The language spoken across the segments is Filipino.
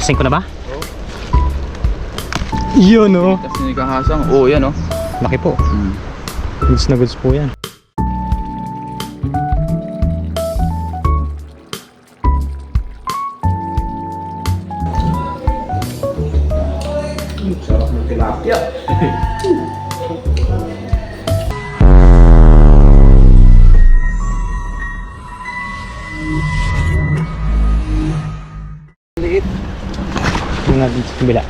Lasing ko na ba? Oo. Yun o. Tapos ni kahasang. Oo, yan o. Laki po. Goods na goods po yan. Sarap ng tilapia. Liit. Tingnan natin sa kabila.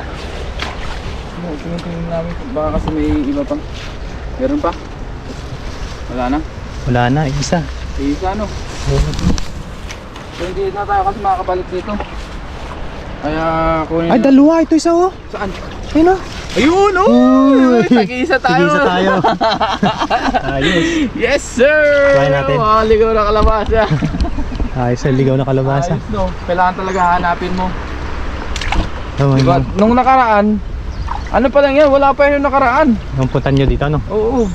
Tingnan namin. Baka kasi may iba pang. Meron pa? Wala na? Wala na, isa. Isa no? So hindi na tayo kasi makakabalik dito. Kaya kunin Ay, dalawa. Ito isa oh. Saan? Ayun oh. Ayun! Uy! Tag-isa tayo! Tag-isa tayo. Ayos. Yes sir! Try natin. Oh, ligaw na kalabasa. Ayos, ligaw na kalabasa. Ayos no? Kailangan talaga hanapin mo. Oh, Diba? Nung nakaraan, ano pa lang yan? Wala pa yun yung nakaraan. Ang puntan nyo dito, ano? Oo.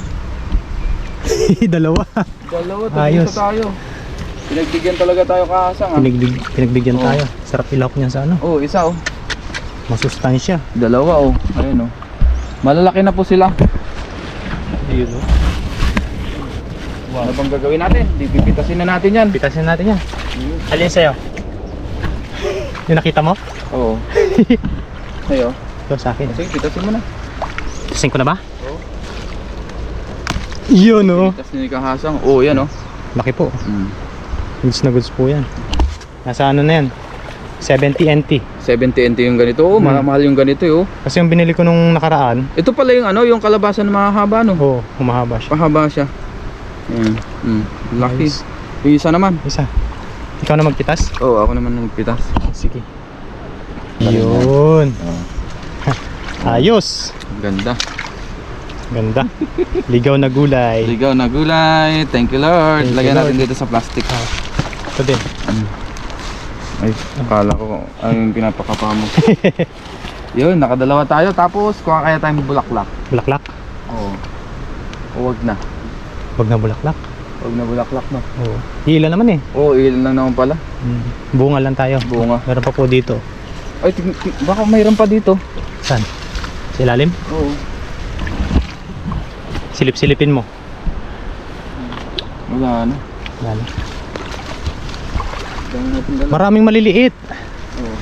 Dalawa. Dalawa, Ayos. tag-isa tayo. Pinagbigyan talaga tayo kahasang ha. Pinagbigyan Oh. tayo. Sarap ilawak niyan sa ano. Oo, isa oh. Masustansya. Dalawa oh. Ayun oh. Malalaki na po sila. Ayun oh. Ano bang gagawin natin? Di pipitasin na natin yan. Pitasin natin yan. Alin sa'yo? Yung nakita mo? Oo. Sa'yo? Ito sa akin. Sige, pitasin mo na. Pitasin ko na ba? Oo. Yun oh. Pitas ni kahasang. Oo, yan oh. Laki po. Goods na goods po yan. Nasa ano na yan? 70 NT. 70 NT yung ganito. Oo, mahal yung ganito oh. Kasi yung binili ko nung nakaraan. Ito pala yung ano, yung kalabasan na mahaba no. Oo, humahaba siya. Pahaba siya. Ayan. Laki. Nice. Yung isa naman. Isa. Ikaw na magpitas? Oo, ako naman nagpitas. Sige. Yun. Oo. Ayos. Ganda. Ganda. Ligaw na gulay. Ligaw na gulay. Thank you Lord. Thank you, Lagyan natin Lord. dito sa plastic. Ito din. Ay, akala ko ano yung pinapakapa mo. Yun, nakadalawa tayo. Tapos, kuha kaya tayong bulaklak. Bulaklak. Oo. O, wag na. Wag na bulaklak. Wag na bulaklak no. Oo. Hila naman eh. Oo, ilan lang naman pala. Bunga lang tayo. Bunga. Meron pa po dito. Ay, baka mayroon pa dito. Saan? Sa ilalim? Oo. Silip-silipin mo. Wala na. Wala na. Dami natin dala. Maraming maliliit. Oo.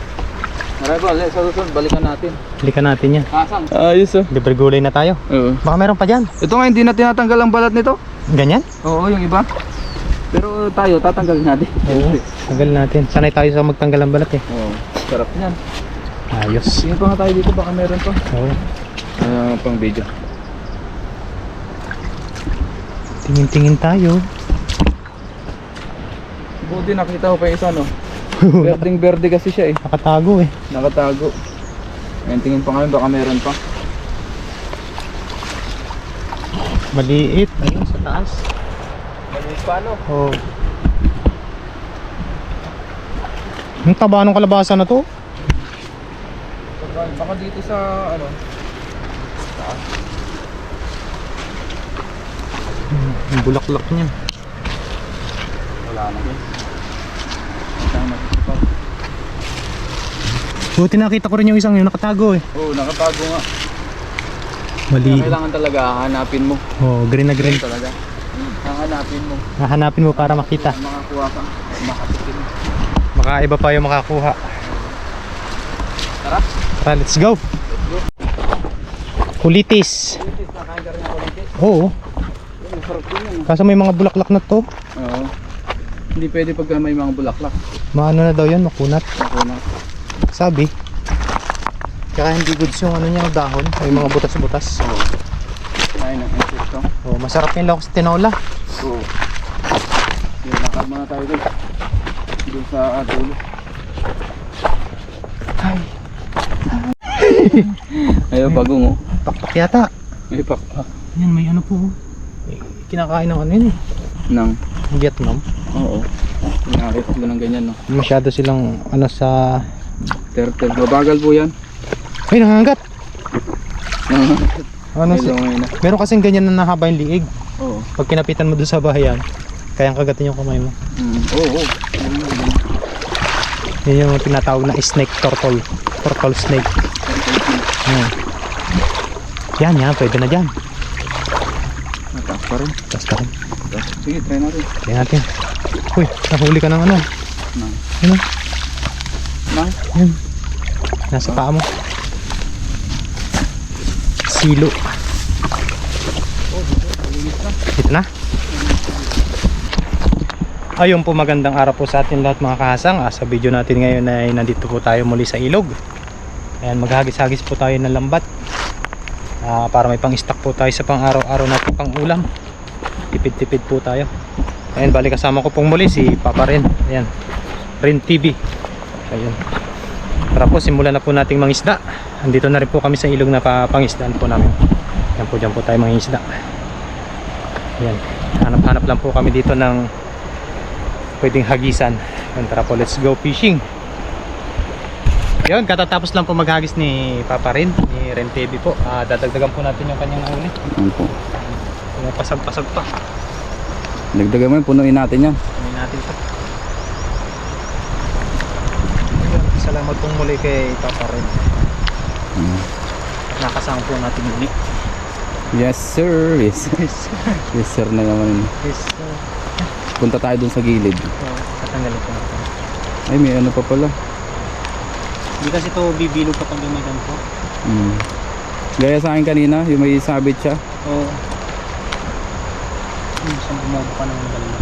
Marami ba? Sa susunod, balikan natin. Balikan natin yan. Kasang. Ayos oh. Libre gulay na tayo. Oo. Baka meron pa dyan. Ito nga, hindi na tinatanggal ang balat nito. Ganyan? Oo, yung iba. Pero tayo, tatanggalin natin. Oo. Tanggal natin. Sanay tayo sa magtanggal ng balat eh. Oo. Sarap niyan. Ayos. Tingin pa nga tayo dito, baka meron pa. Oo. Pang video. Tingin-tingin tayo. Buti nakita ko pa yung isa no. Berdeng berde kasi siya eh. Nakatago eh. Nakatago. Ngayon tingin pa kami baka meron pa. Maliit. Ayun sa taas. Maliit pa no? Oo. Yung taba ng kalabasa na to. Baka dito sa ano. Taas. Yung bulaklak niya. Wala na guys. Isang nakisipaw. Buti nakita ko rin yung isang yun nakatago eh. Oo, nakatago nga. Mali. Kailangan talaga hahanapin mo. Oh, green na green. Talaga. Hahanapin mo. Hahanapin mo para makita. Makakuha ka. Makatikin. Baka iba pa yung makakuha. Tara. Tara, let's go. Kulitis. Kulitis, nakain ka rin ako kulitis. Oo. Masarap din yan. Kaso may mga bulaklak na to. Oo. Hindi pwede pagka may mga bulaklak. Maano na daw yan, makunat. Ako na. Sabi. Kaya hindi goods yung ano niya, dahon. May mga butas-butas. Kinain ng insecto. Oh, masarap yung lawak sa tinola. Oo. Yun, lakad muna tayo doon. Doon sa dulo. Ay, Ayaw bagong oh. pakpak yata. May pakpak. Yan, may ano po. May kinakain ng ano yun eh. Nang. Vietnam. Oo. Nakakita ko ng ganyan no. Masyado silang ano sa... Turtle. Mabagal po yan. Ay, nangangagat. Ano si... Hello, ngayon na. Meron kasing ganyan na nahaba yung liig. Oo. Pag kinapitan mo doon sa bahayan, kayang kagatin yung kamay mo. Oo. Yun yung tinatawag na snake turtle. Turtle snake. Yan, pwede na dyan. Mataas pa rin. Basta rin. Sige, try natin. Try natin. Uy, nahuli ka ng ano? Nang. Ano? Nang? Yan. Nasa paa mo. Silo. Dito na. Ayun po, magandang araw po sa atin lahat mga kahasang. Sa video natin ngayon ay nandito po tayo muli sa ilog. Ayan, maghagis-hagis po tayo ng lambat. Para may pang-stock po tayo sa pang-araw-araw na pang ulam. Tipid-tipid po tayo. Ayan, bali kasama ko pong muli si Papa Ren. Ayan, Ren TV. Ayan. Tara po, simulan na po nating mangisda. Andito na rin po kami sa ilog na pangisdaan po namin. Ayan po, dyan po tayo mangisda. Ayan, hanap-hanap lang po kami dito ng pwedeng hagisan. Ayan, tara po, let's go fishing. Yun, katatapos lang po maghagis ni Papa Ren, ni Ren TV po. Dadagdagan po natin yung kanyang nahuli. Ano po? Pasag-pasag pa. Dagdagan mo yun, punuin natin yan. Punuin natin ito. Salamat pong muli kay Papa Ren. Nakasama po natin muli. Yes sir, yes. Yes sir na naman. Yes, Punta tayo dun sa gilid. katanggalin po natin. Ay, may ano pa pala. Hindi kasi ito bibilog kapag may ganito. Gaya sa akin kanina, yung may sabit siya. Oo. Saan bumobo pa naman dalawa.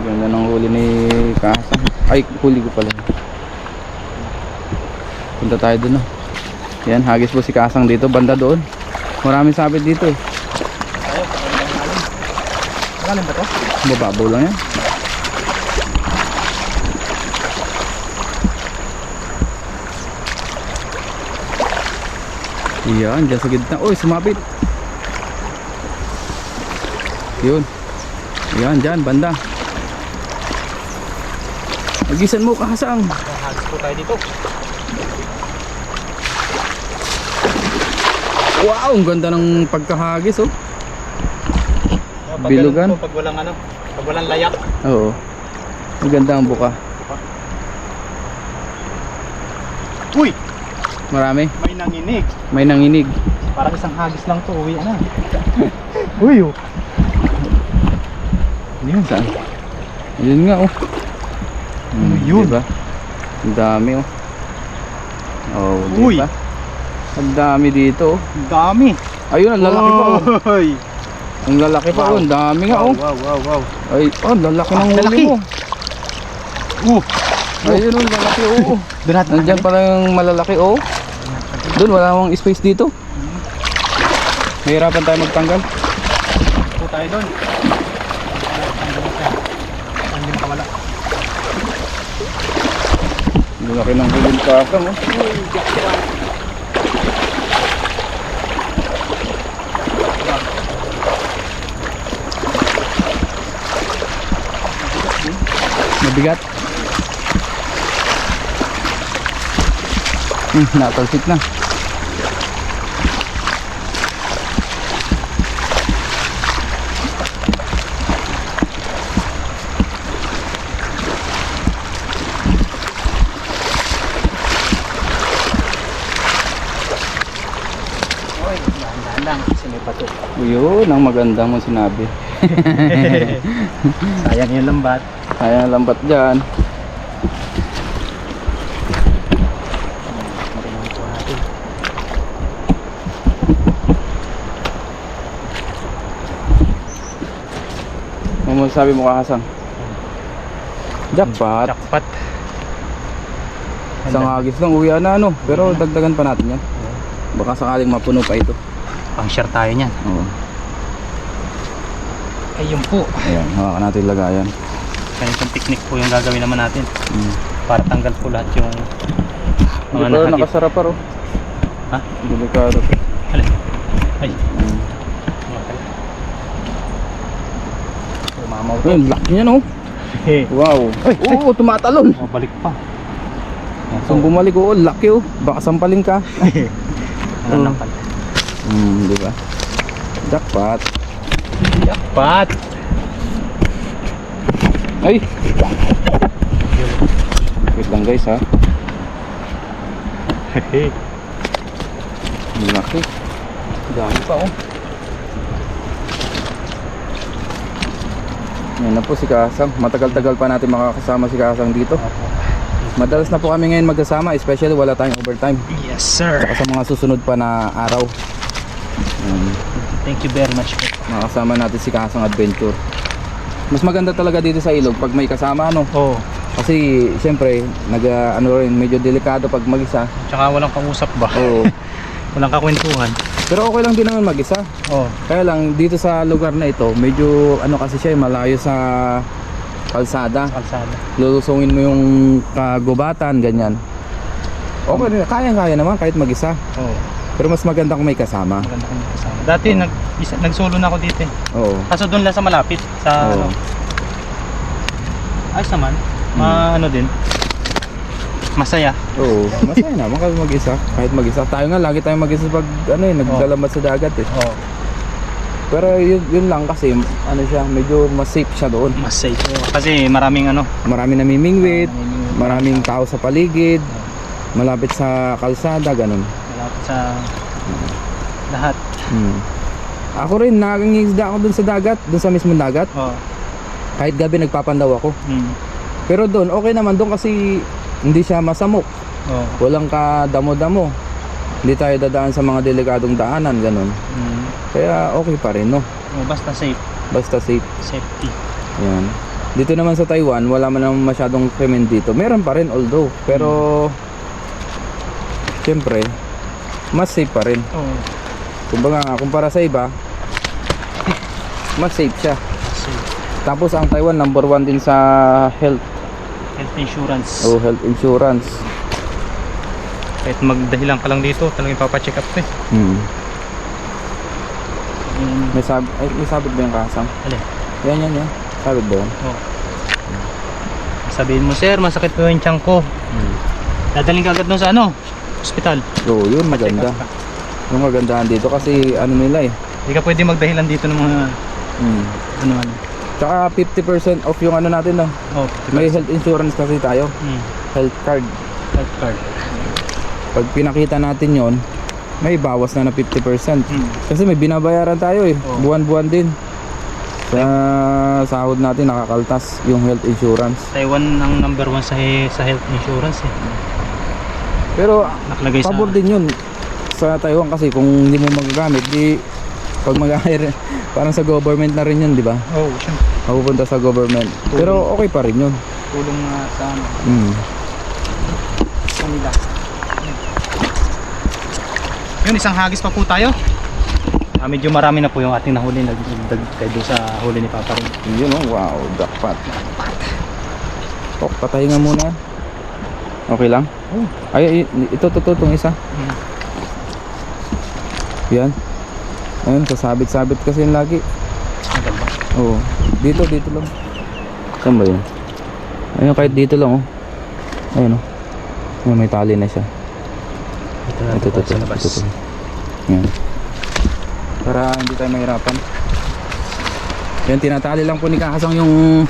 Ganda ng huli ni Kasang. Ay, huli ko pala. Punta tayo dun. Yan, hagis po si Kasang dito, banda doon. Maraming sabit dito eh. Tayo, pakalang alam. Pakalang ba ito? Mababaw lang yan. Yan, dyan sa gitna. Uy, sumabit. Yun. Yan, dyan, banda. Hagisan mo, Kasang. Hagis po tayo dito. Wow, ang ganda ng pagkahagis, oh. Pag Bilugan. ganun po, pag walang ano, pag walang layak. Oo. Ang ganda ang buka. Uy! Marami. May nanginig. May nanginig. Parang isang hagis lang to, uwi na. Uy, oh. Yun, saan? Yun nga, oh. Yun. Diba? Ang dami, oh. Oh, Uy. diba? Ang dami dito, oh. Ang dami. Ayun, ang lalaki pa, oh. Uy. Ang lalaki pa, oh. Ang dami nga, oh. Wow. Ay, oh, lalaki ng huli lalaki. mo. Ayun, oh, lalaki, oh. Doon natin. Nandyan pala yung malalaki, oh. Doon, wala akong space dito. Mahirapan tayo magtanggal. Po tayo doon. Hindi makawala. Lalaki ng huling Kasang, oh. Mabigat. Natalsik na. Oy, dahan-dahan lang kasi may bato. Yun, ang magandang mo sinabi. Sayang yung lambat. Kaya lambat dyan. Marinig po natin. Ano mo sabi mo, Kasang? Jackpot. Jackpot. Isang hagis lang, uwi na, ano. Pero dagdagan pa natin yan. Baka sakaling mapuno pa ito. Pang share tayo niyan. Oo. Ayun po. Ayan, hawakan natin yung lagayan. Ganitong technique po yung gagawin naman natin. Para tanggal po lahat yung Hindi mga pa nakagit. nakasara pa, oh. Ha? Delikado. Alin? Ay. Umamaw to. Ayun, laki niya, no? Wow. Ay, Oo, tumatalon. Mabalik pa. So bumalik, oo, laki, oh. Baka sampalin ka. Ano lang pala. Di ba? Jackpot. Jackpot! Ay! Wait lang guys ha. Hehe. Laki. Dami pa oh. Yan na po si Kasang. Matagal-tagal pa natin makakasama si Kasang dito. Madalas na po kami ngayon magkasama, especially wala tayong overtime. Yes sir. Saka sa mga susunod pa na araw. Thank you very much po. Makakasama natin si Kasang Adventure. Mas maganda talaga dito sa ilog pag may kasama ano. Oo. Kasi siyempre ano rin, medyo delikado pag mag-isa. Tsaka walang kausap ba? Oo. Walang kakwentuhan. Pero okay lang din naman mag-isa. Oo. Kaya lang dito sa lugar na ito, medyo ano kasi siya, malayo sa kalsada. Kalsada. Lulusungin mo yung kagubatan, ganyan. Okay rin, kaya-kaya naman kahit mag-isa. Oo. Pero mas maganda kung may kasama. Maganda kong kasama. Dati nag-solo na ako dito eh. Oo. Kaso doon lang sa malapit. Sa Oo. ano. Ayos naman. Ano din. Masaya. Oo, masaya naman kami mag-isa. Kahit mag-isa. Tayo nga, lagi tayong mag-isa pag naglalambat sa dagat eh. Oo. Pero yun lang kasi, ano siya, medyo mas safe siya doon. Mas safe. Kasi maraming ano. Marami namimingwit, maraming tao sa paligid, malapit sa kalsada, ganun. Malapit sa lahat. Ako rin, nakangisda ako dun sa dagat, dun sa mismong dagat. Oo. Kahit gabi nagpapandaw ako. Pero doon, okay naman doon kasi hindi siya masamok. Oo. Walang kadamo-damo. Hindi tayo dadaan sa mga delikadong daanan, ganun. Kaya okay pa rin, no? Basta safe. Basta safe. Safety. Yan. Dito naman sa Taiwan, wala man naman masyadong krimen dito. Meron pa rin although, pero siyempre, mas safe pa rin. Oo. Kumbaga, kumpara sa iba, mas safe siya. Safe. Tapos ang Taiwan number 1 din sa health Insurance. health insurance. Kahit magdahilan ka lang dito, talagang papacheck up ko eh. May sabit ba yung kasang? Alin? Yan. Sabit ba yan? Oo. Sabihin mo, sir, masakit po yung tiyan ko. Dadaling ka agad doon sa ano? Hospital. Oo, yun maganda. Check up ka. Yung magandahan dito kasi ano nila eh. Hindi ka pwede magdahilan dito ng mga ano. Tsaka 50% off yung ano natin no. Oh, May health insurance kasi tayo. Health card. Health card. Pag pinakita natin yon, may bawas na 50%. Kasi may binabayaran tayo eh. Oo. Buwan-buwan din. Sa sahod natin nakakaltas yung health insurance. Taiwan ang number 1 sa health insurance eh. Pero Nakalagay sa pabor din yun sa Taiwan kasi kung hindi mo magagamit, di pag mag-hire, parang sa government na rin yun, di ba? Oh, syempre. Mapupunta sa government. Pero okay pa rin yun. Tulong sa ano. Kanila. Yun, isang hagis pa po tayo. Medyo marami na po yung ating nahuli. Nagdag kayo doon sa huli ni Papa rin. Yun oh, wow, jackpot. Oh, patayin nga muna. Okay lang? Oh. Ay, ito itong isa. Yan. Ayun, sasabit-sabit kasi yun lagi. Maganda. Oo. Dito lang. Saan ba yun? Ayun, kahit dito lang oh. Ayun oh. Ayun, may tali na siya. Ito. Yan. Para hindi tayo mahirapan. Yan, tinatali lang po ni Kasang yung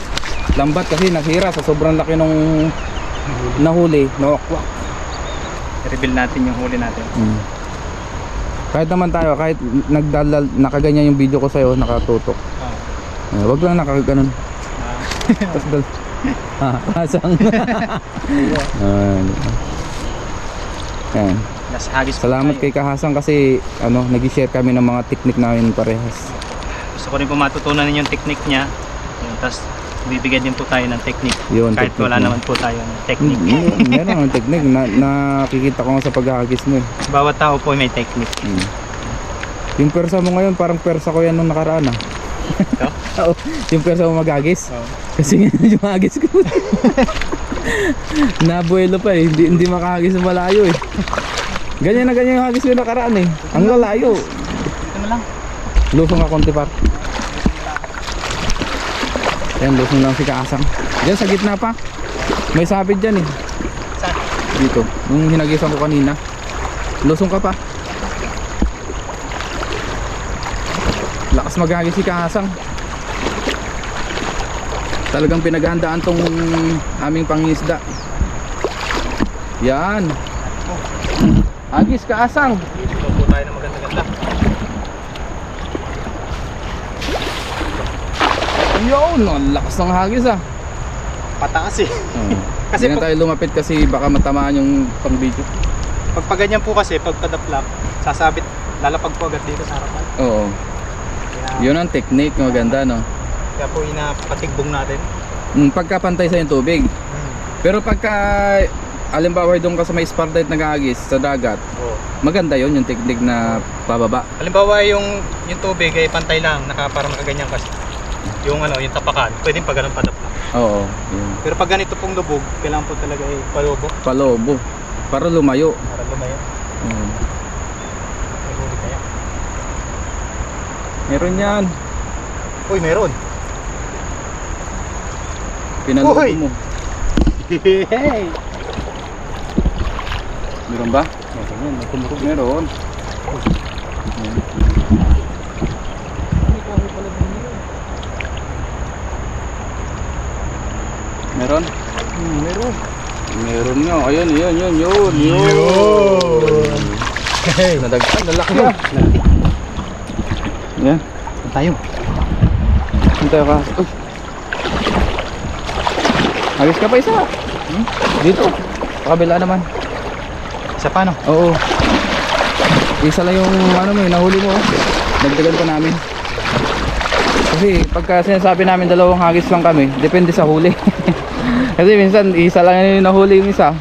lambat kasi nasira sa sobrang laki nung nahuli, nawakwak. I-reveal natin yung huli natin. Kahit naman tayo, kahit nagdalal, nakaganyan yung video ko sa'yo, nakatutok. Wag lang nakaganon. Tapos Kasang. Yan. Hagis Salamat kay Kahasang kasi nag-share kami ng mga technique namin parehas. Gusto ko rin po matutunan yung technique niya. Tapos bibigyan din po tayo ng technique. Yun, kahit technique wala niya. naman po tayo ng technique. Meron ng technique na nakikita ko nga sa paghahagis mo eh. Bawat tao po may technique. Yung persa mo ngayon parang persa ko yan nung nakaraan ah. Ito? Oo, yung persa mo maghagis. Oo. Kasi nga yung hagis ko. Nabuelo pa eh, hindi makahagis ng malayo eh. Ganyan na ganyan yung hagis ko nakaraan eh. Ang lalayo. Ito na lang. Lusong ka konti par. Yan, lusong lang si Kasang. Diyan sa gitna pa. May sabit dyan eh. Saan? Dito, yung hinagisan ko kanina. Lusong ka pa. Lakas maghagis si Kasang. Talagang pinaghahandaan tong aming pangisda. Yan. Hagis kaasang. Dito po tayo ng maganda-ganda. Yun, ang lakas ng hagis ah. Pataas eh. Kasi Kasi na tayo lumapit kasi baka matamaan yung pang video. pag ganyan po kasi, pag padaplak, sasabit, lalapag po agad dito sa harapan. Oo. Kaya, Yun ang technique, maganda no. kaya po inapatigbong natin. Pagkapantay sa yung tubig. Pero pagka alimbawa doon ka sa may spotlight nag-aagis sa dagat, Oo. maganda yon yung technique na pababa. Halimbawa yung tubig ay pantay lang, parang nakaganyan kasi. Yung yung tapakan, pwedeng pag ganun padaplak. Oo. Yun. Pero pag ganito pong lubog, kailangan po talaga ay palubo Palobo. Para lumayo. para lumayo. May huli kaya. Meron yan. Uy, meron! Pinalobo Uy! mo. Hey! Meron ba? Meron, may kumurog. Meron. Meron? Meron. Meron nga. Ayun. Hey! Nadagdag. Lalaki na. Yan. Saan tayo? Hintay ka. Uy. Hagis ka pa isa. Dito. Pakabila naman. Isa pa, no? Oo. Isa lang yung nahuli mo. Nagdagan pa namin. Kasi pagka sinasabi namin dalawang hagis lang kami, depende sa huli. Kasi minsan isa lang yung nahuli yung isa.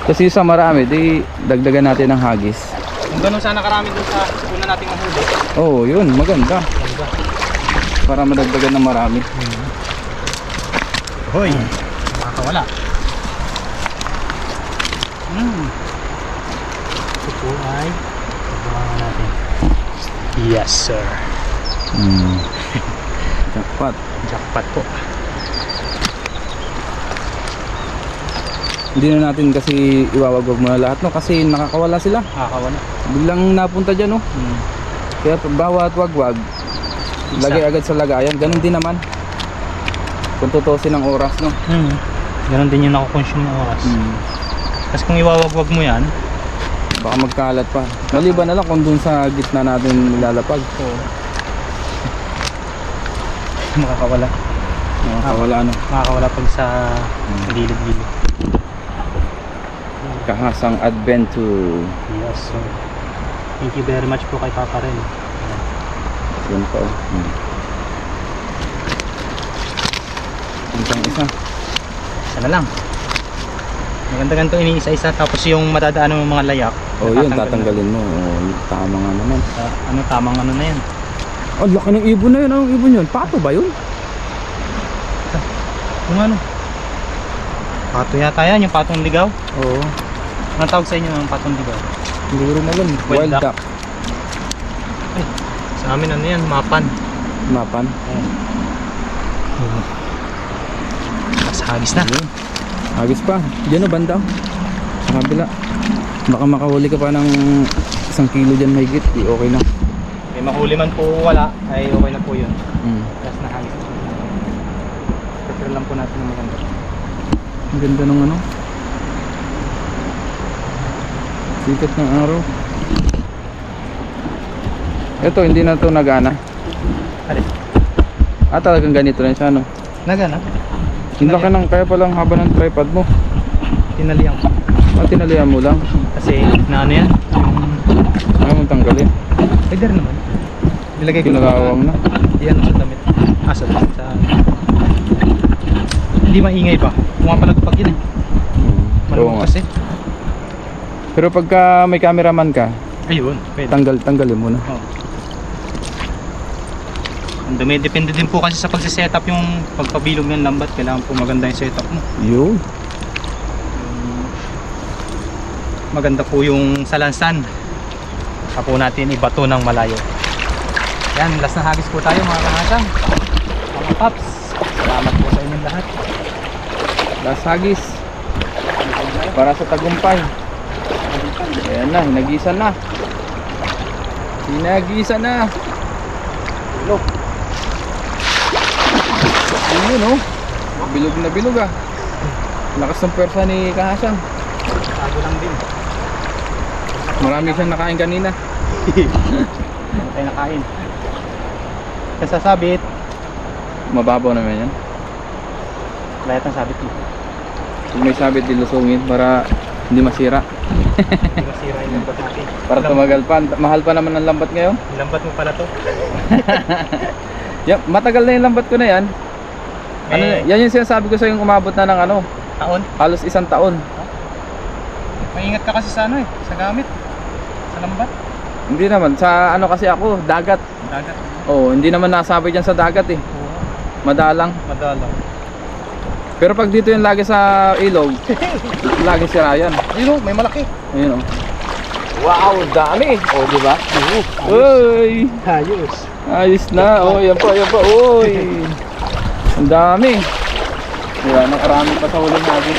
Kasi isa marami, di dagdagan natin ng hagis. Kung ganun sana karami dun sa una nating mahuli. Oo, yun, maganda. Talaga. Para madagdagan ng marami. Hoy! Makakawala. Ito po ay tabangan natin. Yes, sir. Jackpot. Jackpot po. Hindi na natin kasi iwawagwag muna lahat, no? Kasi nakakawala sila. Makakawala. Biglang napunta dyan, no? Kaya bawat wagwag, lagay agad sa lagayan. Ganun din naman. Kung tutusin ang oras, no? Ganon din yung nakukonsume ng oras. Kasi kung iwawagwag mo yan, Baka magkalat pa. Maliban na lang kung dun sa gitna natin nilalapag. makakawala. Nakakawala, no? Makakawala pag sa gilid-gilid. Kahasang Adventure. Yes, sir. Thank you very much po kay Papa Ren. Yan pa, oh. Isang isa. Isa na lang. Maganda ganito iniisa-isa, tapos yung matadaan ng mga layak. Oh, yun, tatanggalin mo. Oh, tama nga naman. Tamang ano na yan. Oh, laki ng ibon na yun. Anong ibon yun? Pato ba yun? Kung ano? Pato yata yan, yung patong ligaw. Oo. Anong tawag sa inyo ng patong ligaw? Hindi ko rin alam. Wild Wild duck. duck. Sa amin ano yan, mapan. Mapan. Mas hagis na. Ayun. Agis pa. Diyan o, banda. Sa kabila. Baka makahuli ka pa ng 1 kilo dyan mahigit. Di okay na. May mahuli man po wala, ay okay na po yun. Plus na hagis. Prepare lang po natin ng maganda. Ang ganda ng ano. Sikat ng araw. Ito, hindi na ito nagana. Alin? Talagang ganito rin siya, no? Nagana? Hindi ka ng kaya palang haba ng tripod mo. Tinalihan ko. Tinalihan mo lang. Kasi na ano yan? Ayaw mong tanggalin. Pwede rin naman. Nilagay ko Pinalawang na. Yan sa damit. Sa damit. Hindi maingay pa. Pumapalagpag yun eh. Oo Malamang nga. kasi. Pero pagka may cameraman ka, Ayun. Pwede. tanggalin mo na. Oh. Ang dumi, depende din po kasi sa pagsisetup yung pagpabilog ng lambat. Kailangan po maganda yung setup mo. Yun. Maganda po yung salansan. Saka po natin ibato ng malayo. Yan, last na hagis po tayo mga kahasang. Mga paps, salamat po sa inyong lahat. Last hagis. Para sa tagumpay. Ayan na, hinagisa na. Hinagisa na. Look. Yun, no? Bilog na bilog ah. Lakas ng pwersa ni Kahasang. Tago lang din. Marami siyang nakain kanina. Ano tayo nakain? Kasasabit. Mababaw naman yan. Layat ang sabit mo. Kung may sabit, dilusungin para hindi masira. Hindi masira yung lambat natin. Para tumagal pa. Mahal pa naman ang lambat ngayon. Lambat mo pala to. Matagal na yung lambat ko na yan. Ano, yan yung sinasabi ko sa yung umabot na ng ano, Taon? halos 1 taon. Maingat ka kasi sa ano eh. Sa gamit. Sa lambat. Hindi naman, sa ano kasi ako, dagat. Dagat. Oo, hindi naman nasabay dyan sa dagat eh. Oo. Madalang. Madalang. Pero pag dito yung lagi sa ilog, lagi sira yan. Ayun o, may malaki. Ayun o. Wow, dami. O, di ba? Oo. Uy! Ayos. Ayos na. O, yan pa, yan pa. Uy! Ang dami. Yan, nakarami pa sa huling natin.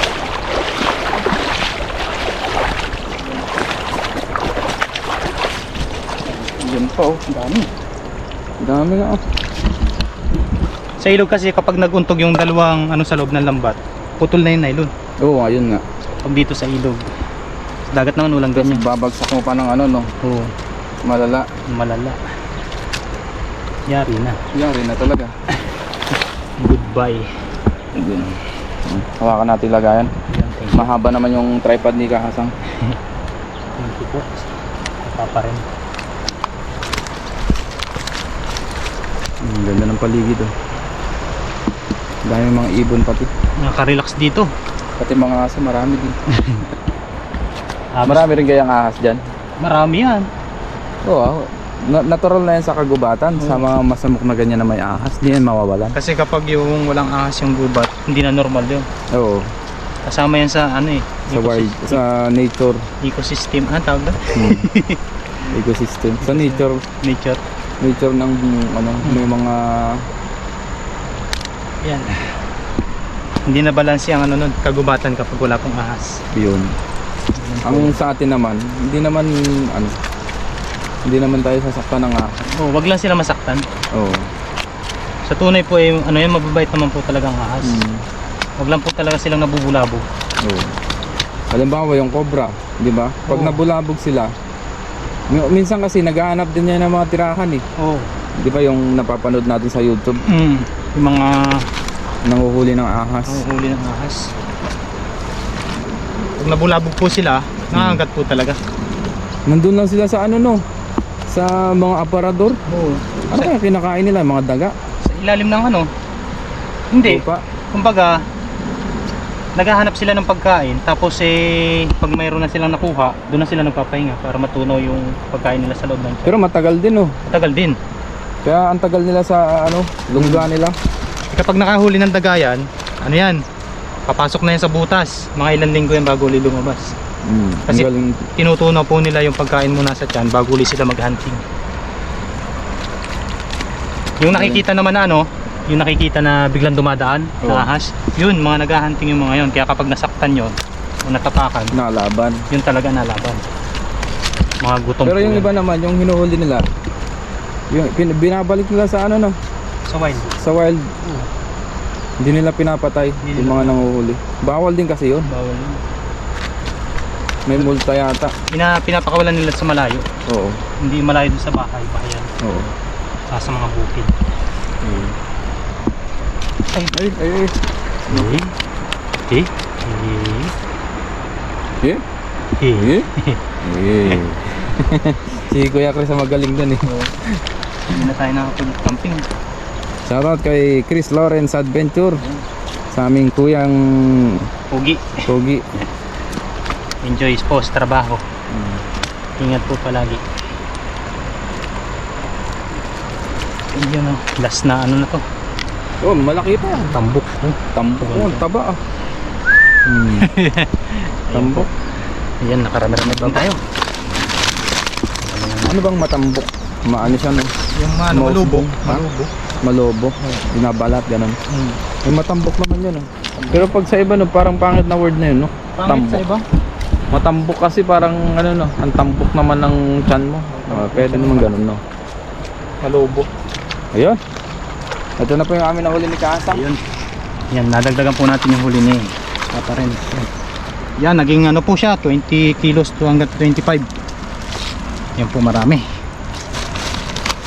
Yan pa, oh. Ang dami. Ang dami nga, oh. Sa ilog kasi kapag naguntog yung dalawang ano sa loob ng lambat, putol na yung nylon. Oo, ayun nga. Pag dito sa ilog. Sa dagat naman walang Tapos ganyan. babagsak mo pa ng ano, no? Oo. Malala. Malala. Yari na. Yari na talaga. Goodbye. Ayun. Hawakan natin lagayan. Yan, thank you. Mahaba naman yung tripod ni Kahasang. Thank you po. Papa rin. Ang ganda ng paligid, oh. Dami mga ibon pati. Nakaka-relax dito. Pati mga aso, marami din. Abis- Marami rin kayang ahas dyan. Marami yan. Oo, natural na yan sa kagubatan. Sa mga masamok na ganyan na may ahas, di yan mawawalan. Kasi kapag yung walang ahas yung gubat, hindi na normal yun. Oo, Kasama yan sa ano eh. sa wild, sa nature. Ecosystem. Ah, tawag doon? Ecosystem. Sa nature, Nature. nature ng ano, may mga Yan. Hindi na balanse ang ano nun, kagubatan kapag wala pong ahas. yun. Ang sa atin naman, hindi naman ano, hindi naman tayo sasaktan ng ahas. Oh, wag lang sila masaktan. Oo. Sa tunay po eh, ano yan, mababait naman po talaga ang ahas. Wag lang po talaga silang nabubulabog. Oo. Halimbawa yung cobra, di ba? Pag Oo. nabulabog sila, minsan kasi naghahanap din yan ng mga tirahan eh. Oh. Di ba yung napapanood natin sa YouTube, Yung mga nanguhuli ng ahas. huli ng ahas. Pag nabulabog po sila, nangangagat po talaga. Nandun lang sila sa ano no, sa mga aparador. Oo. Ano kaya kinakain nila, mga daga? Sa ilalim ng ano? Hindi. Lupa? Kumbaga, naghahanap sila ng pagkain, tapos eh, pag mayroon na silang nakuha, doon na sila nagpapahinga para matunaw yung pagkain nila sa loob ng tiyan. Pero matagal din oh. Matagal din. Kaya ang tagal nila sa ano, lungga nila. Kapag nakahuli ng dagayan, ano yan? Papasok na yan sa butas. Mga ilang linggo yan bago uli lumabas. Kasi- Ang galing. Tinutunaw po nila yung pagkain muna sa tiyan bago uli sila mag-hunting. Yung nakikita naman na ano, yung nakikita na biglang dumadaan Oo. na ahas, yun, mga nag-hunting yung mga yun. Kaya kapag nasaktan yun, o natapakan, Nalaban. yun talaga nalaban. Mga gutom Pero po yung yun. iba naman, yung hinuhuli nila, yung binabalik nila sa ano no, Sa wild. sa wild. Hindi nila pinapatay Hindi yung nila mga nanguhuli. Bawal din kasi yun. Bawal yun. May multa yata. Pinapakawalan nila sa malayo. Oo. Hindi malayo dun sa bahay, bahayan. Oo. Sa mga bukid. Ay, ay, ay. Eh? Eh? Eh? Eh. Si Kuya Chris ang magaling dun eh. Hindi na tayo nakapag-camping. Shoutout kay Chris Lawrence Adventure. Sa aming kuyang Pugi. Pogi. Enjoy po sa trabaho. Ingat po palagi. Ayun o. Last na ano na to. Oh, malaki pa. Tambok. Tambok. Oh, taba ah. Tambok. Ayan, nakarami-rami din tayo. Ano bang matambok? Maano siya no? Yung Malubo. Ha? Malubo. Malobo. Binabalat, ganun. May matambok naman yun oh. Pero pag sa iba no, parang pangit na word na yun no? Pangit sa iba? Matambok kasi parang ano no, ang tambok naman ng tiyan mo. Pwede naman ganun no. Malubo. Ayun. Ito na po yung amin nahuli ni Kasang. Ayun. Yan, nadagdagan po natin yung huli ni Papa Ren. Yan, naging ano po siya, 20 kilos to hanggang 25. Yan po, marami.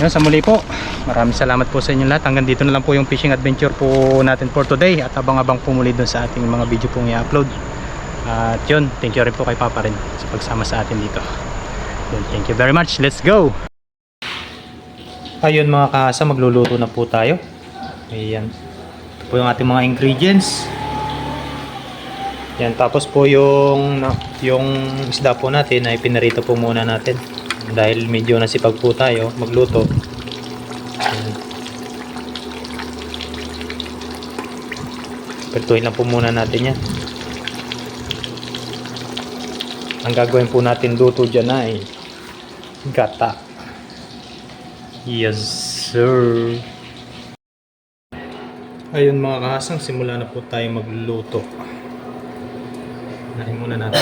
Yan, sa muli po, maraming salamat po sa inyo lahat. Hanggang dito na lang po yung fishing adventure po natin for today. At abang-abang po muli dun sa ating mga video pong i-upload. At yun, thank you rin po kay Papa Ren sa pagsama sa atin dito. Yun, thank you very much. Let's go! Ayun mga kahasa, magluluto na po tayo. Ayan. Ito po yung ating mga ingredients. Yan, tapos po yung isda po natin ay pinarito po muna natin. Dahil medyo nasipag po tayo magluto. Ayan. Pertuhin lang po muna natin yan. Ang gagawin po natin luto dyan ay gata. Yes sir. Ayun mga kahasang, simula na po tayo magluluto. Unahin muna natin.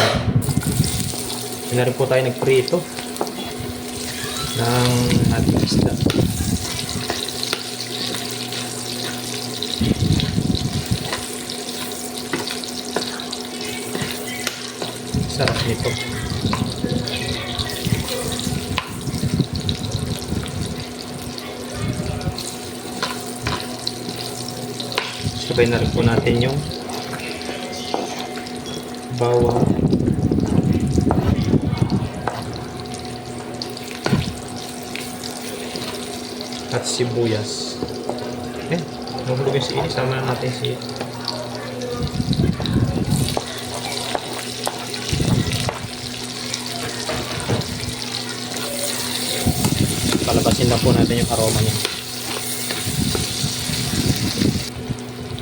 Hindi na rin po tayo nagprito ng ating isda. Sarap nito. Sabay na rin po natin yung bawang at sibuyas. Eh, mahulog yung siili. Sama na natin si palabasin na po natin yung aroma niya.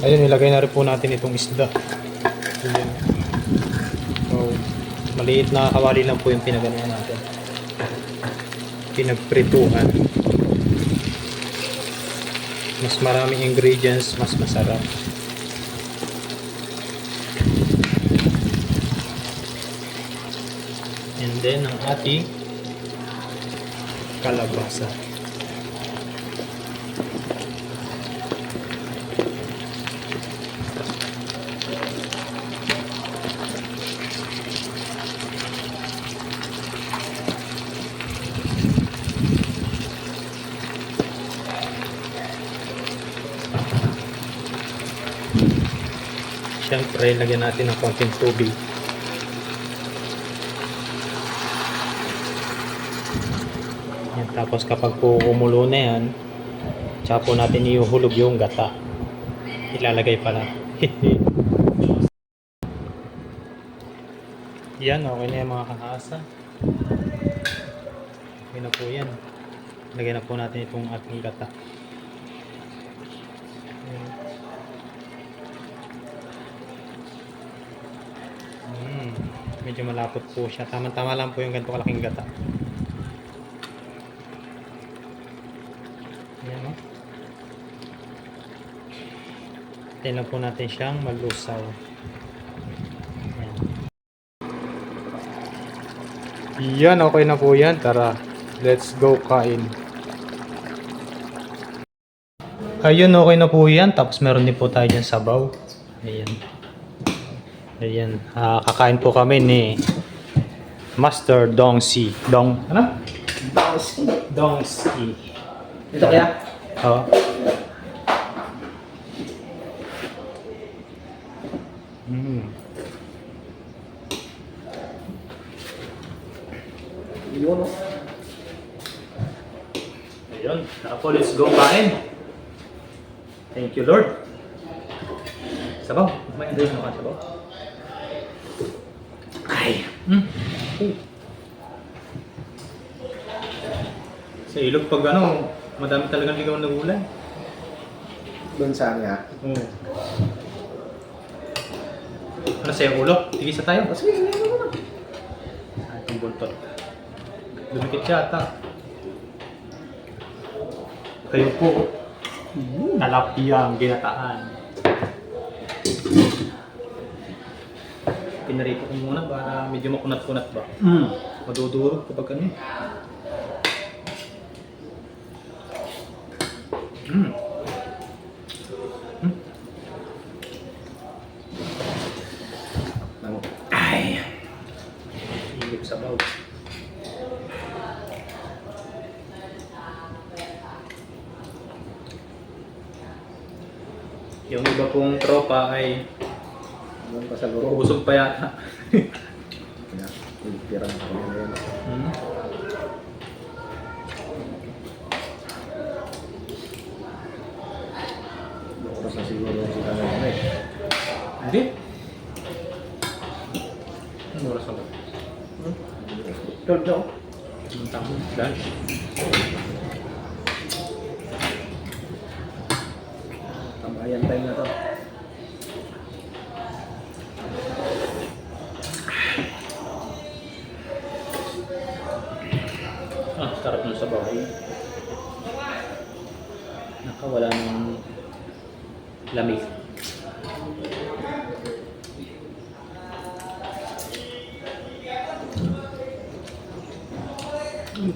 Ayun, nilagay na rin po natin itong isda. Ayan. So, maliit na kawali lang po yung pinaganoan natin. Pinagprituhan. Mas maraming ingredients, mas masarap. And then, ang ating kalabasa. Siyempre, lagyan natin ng konting tubig. Yan, tapos kapag po kumulo na yan, tsaka po natin iuhulog yung gata. Ilalagay pala. Yan, okay na yung mga kakasa. Okay na po yan. Lagyan na po natin itong ating gata. Medyo malapot po siya. Tama-tama lang po yung ganito kalaking gata. Ayan o. Hintayin lang po natin siyang maglusaw. Ayan. Yan, okay na po yan. Tara, let's go kain. Ayun, okay na po yan. Tapos meron din po tayo dyan sabaw. Ayan. Ayan, kakain po kami ni Master Dongsi. Ano? Dongsi. Ito kaya? Oo. Ayun, ako let's go kain. Thank you Lord. Sabaw, may enjoy mo ka sabaw. Ay. Sa ilog pag ano, madami talagang ligaw na ulan. Doon saan nga? Oo. Ano sa'yo ulo? Tigisa tayo? Sige, sige, ano na. Ay, itong buntot. Lumikit siya ata. Kayo po. Talapiyang ginataan. Pinarito ko muna para medyo makunat-kunat ba? Madudurog kapag ano. sabaw. Yung iba pong tropa ay Doon pa sa luro. ubusog pa yata. Kaya, tira na kami ngayon. Hmm. Oras na siguro sila na kami. Hindi. Ano oras na ba? 12 na oh. Ang tamo. Dahil. Tambayan time na to. Ah, sarap ng sabaw. Nakawala ng lamig.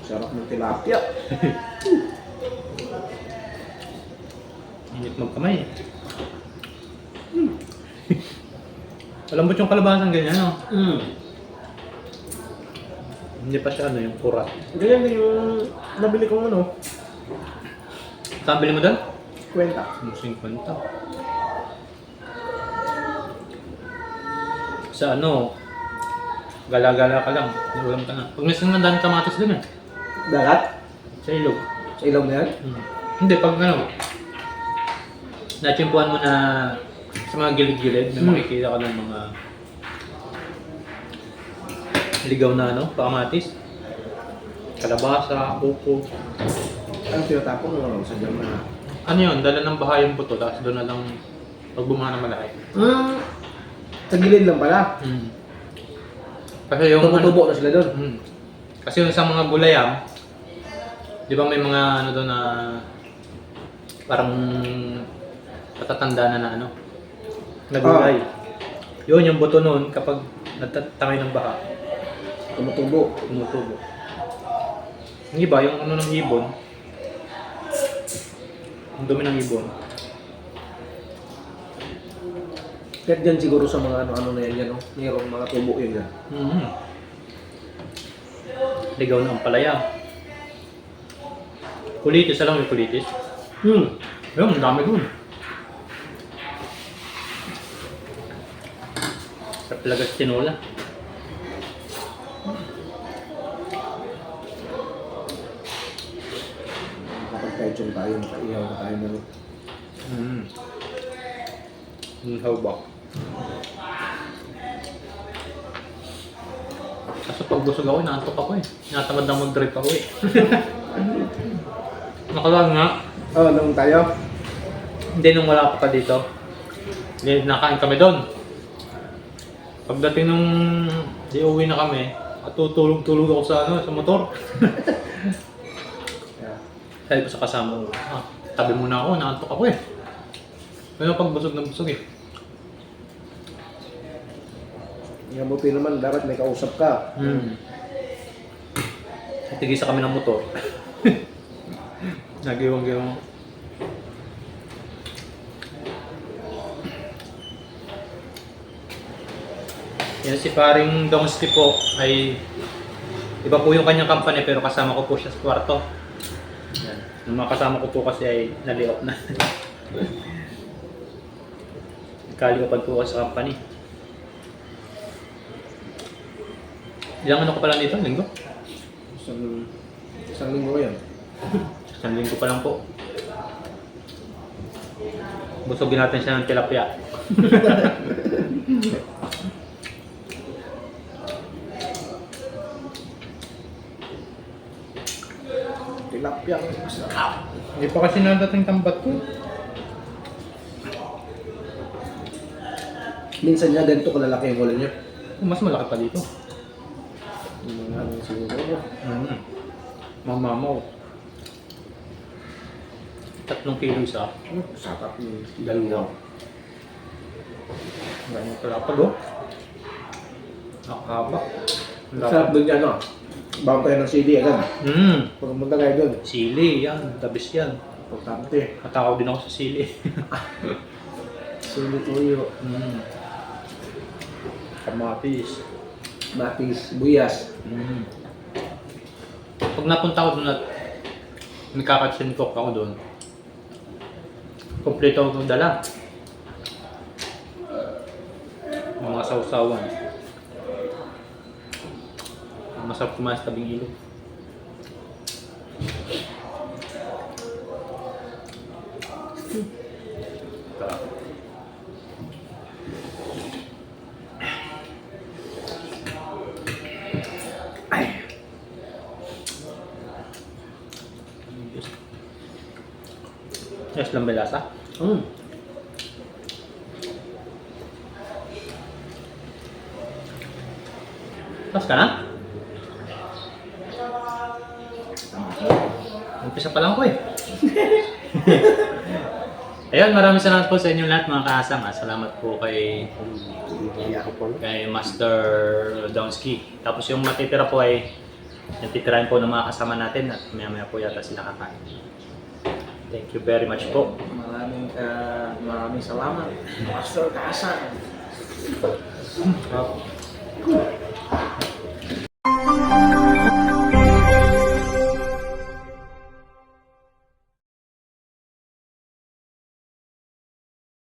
Sarap ng tilapia. Init magkamay. Malambot yung kalabasan ganyan, no? Hindi pa siya ano, yung kurat. Ganyan din yung nabili kong ano. Saan bili mo doon? Kwenta. Yung 50. Sa ano, gala-gala ka lang, may ulam ka na. Pag minsan nga dami kamatis doon eh, Dagat? sa ilog. Sa ilog na yan? Hindi, pag ano, natsimpuan mo na sa mga gilid-gilid, may makikita ka ng mga ligaw na ano, kamatis. Kalabasa, upo. Ano tinatapon mo sa dyan na? Ano yun, dala ng baha yung buto, tapos doon na lang pag bumaha na malaki. Sa gilid lang pala. Kasi yung Tubo-tubo na sila doon. Kasi yung sa mga gulayam, di ba may mga ano doon na parang matatanda na ano, na gulay. Yun yung buto noon kapag natatangay ng baha, Tumutubo. tumutubo. Yung iba, yung ano ng ibon, ang dumi ng ibon. Kahit dyan siguro sa mga ano-ano na yan, no? Mayroong mga tubo yun dyan. Ligaw na ang palaya. Kulitis, alam mo yung kulitis? Ayun, ang dami dun. Sarap talaga sa tinola. Kapag kahit tayo, makaihaw na tayo na rin. How ba? Kaso pag busog ako, inaantok ako eh. Natamad na mag-drive ako eh. Nakalaan nga. Oh, nung tayo? Hindi, nung wala pa dito. Hindi, nakain kami doon. Pagdating nung di uwi na kami, at tutulog-tulog ako sa ano, sa motor. Sabi ko sa kasama ko, tabi muna ako, naantok ako eh. Kaya pag busog na busog eh. Yung buti naman, dapat may kausap ka. Tigisa kami ng motor. Nagiwang-giwang. Yan si paring Dongski po ay iba po yung kanyang company pero kasama ko po siya sa kwarto. Yan. Yung mga kasama ko po kasi ay nali-off na. Nagkaliwapan po ako sa company. Ilang ano ko pala dito? Linggo? Isang linggo yan. Isang linggo pa lang po. Busogin natin siya ng tilapia. Tilapia. Masarap. Hindi pa kasi nadating tambat ko. Minsan niya ganito kalalaki yung ulo niya. Mas malaki pa dito. Yung mga ano siguro. Mamamaw. 3 kilo isa. Sarap yung Dalawa. Ganyan kalapag oh. Nakahaba. Sarap doon yan, no? Bago tayo ng CD agad. Pag pumunta kayo doon. Sili, yan. Tabis yan. Importante. Natakaw din ako sa sili. CD tuyo. Kamatis. Matis, buyas. Pag napunta ko doon at may kakatsin cook ako doon, kompleto ako dala. Yung mga sausawan. Masarap kumain sa tabing ilog. Yes, lang belasa. Tapos ka na? Umpisa pa lang ko eh. Ayun, maraming salamat po sa inyong lahat mga kahasang. Salamat po kay Master Donsky. Tapos yung matitira po ay natitirahin po ng mga kasama natin at maya-maya po yata sila kakain. Thank you very much po. Maraming salamat. Master Kasan.